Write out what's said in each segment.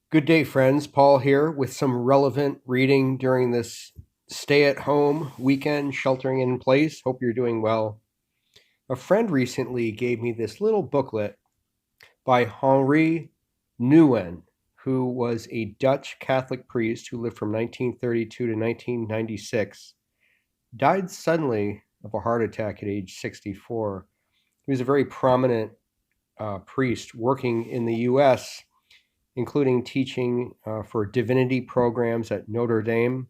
Good day, friends. Paul here with some relevant reading during this stay-at-home weekend, sheltering in place. Hope you're doing well. A friend recently gave me this little booklet by Henri Nouwen, who was a Dutch Catholic priest who lived from 1932 to 1996, died suddenly of a heart attack at age 64. He was a very prominent priest working in the U.S., including teaching for divinity programs at Notre Dame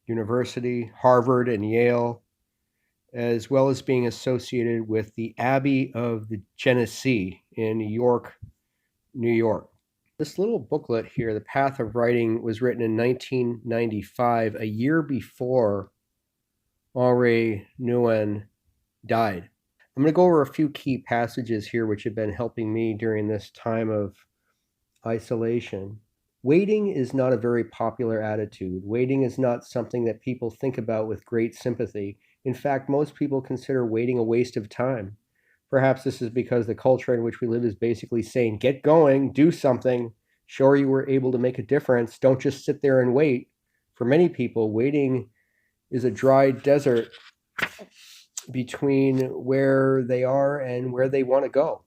University, Harvard, and Yale, as well as being associated with the Abbey of the Genesee in York, New York. This little booklet here, The Path of Writing, was written in 1995, a year before Henri Nouwen died. I'm going to go over a few key passages here which have been helping me during this time of isolation. Waiting is not a very popular attitude. Waiting is not something that people think about with great sympathy. In fact, most people consider waiting a waste of time. Perhaps this is because the culture in which we live is basically saying, get going, do something, show you were able to make a difference, don't just sit there and wait. For many people, waiting is a dry desert between where they are and where they want to go.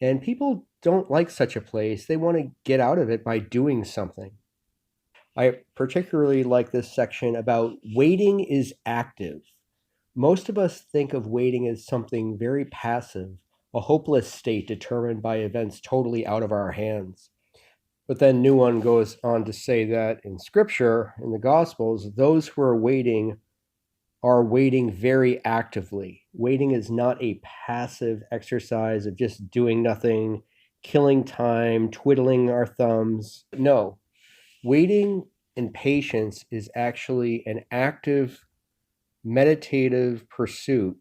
And people don't like such a place. They want to get out of it by doing something. I particularly like this section about waiting is active. Most of us think of waiting as something very passive, a hopeless state determined by events totally out of our hands. But then Nouwen goes on to say that in Scripture, in the Gospels, those who are waiting very actively. Waiting is not a passive exercise of just doing nothing, killing time, twiddling our thumbs. No, waiting and patience is actually an active, meditative pursuit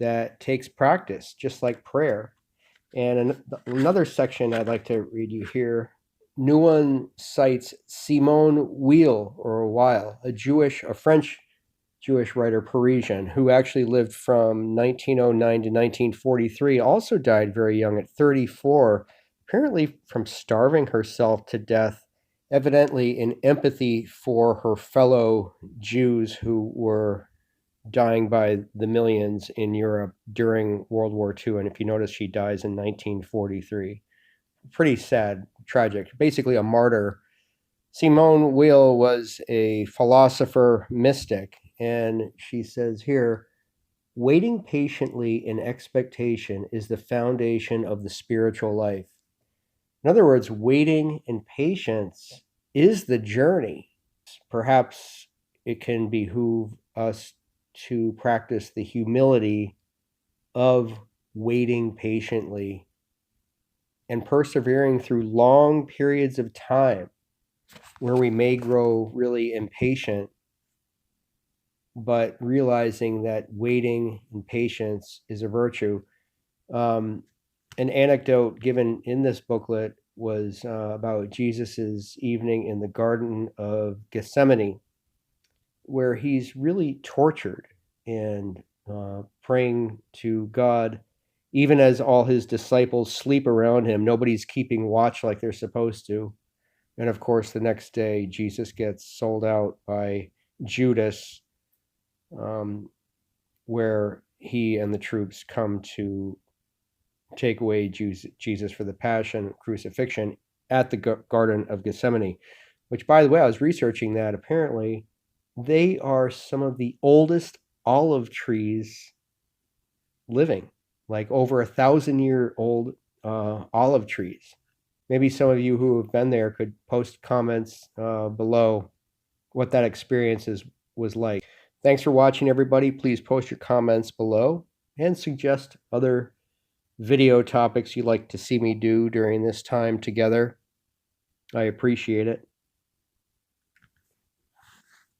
that takes practice, just like prayer. And another section I'd like to read you here. Nouwen cites Simone Weil, a French Jewish writer, Parisian, who actually lived from 1909 to 1943, also died very young at 34, apparently from starving herself to death, evidently in empathy for her fellow Jews who were dying by the millions in Europe during World War II. And if you notice, she dies in 1943. Pretty sad, tragic, basically a martyr. Simone Weil was a philosopher mystic, and she says here, waiting patiently in expectation is the foundation of the spiritual life. In other words, waiting and patience is the journey. Perhaps it can behoove us to practice the humility of waiting patiently and persevering through long periods of time where we may grow really impatient, but realizing that waiting and patience is a virtue. An anecdote given in this booklet was about Jesus's evening in the Garden of Gethsemane, where he's really tortured and praying to God, even as all his disciples sleep around him. Nobody's keeping watch like they're supposed to. And of course, the next day, Jesus gets sold out by Judas, where he and the troops come to take away Jesus for the passion, crucifixion at the Garden of Gethsemane, which, by the way, I was researching that. Apparently, they are some of the oldest olive trees living, like over 1,000-year-old olive trees. Maybe some of you who have been there could post comments below what that experience was like. Thanks for watching, everybody. Please post your comments below and suggest other video topics you'd like to see me do during this time together. I appreciate it.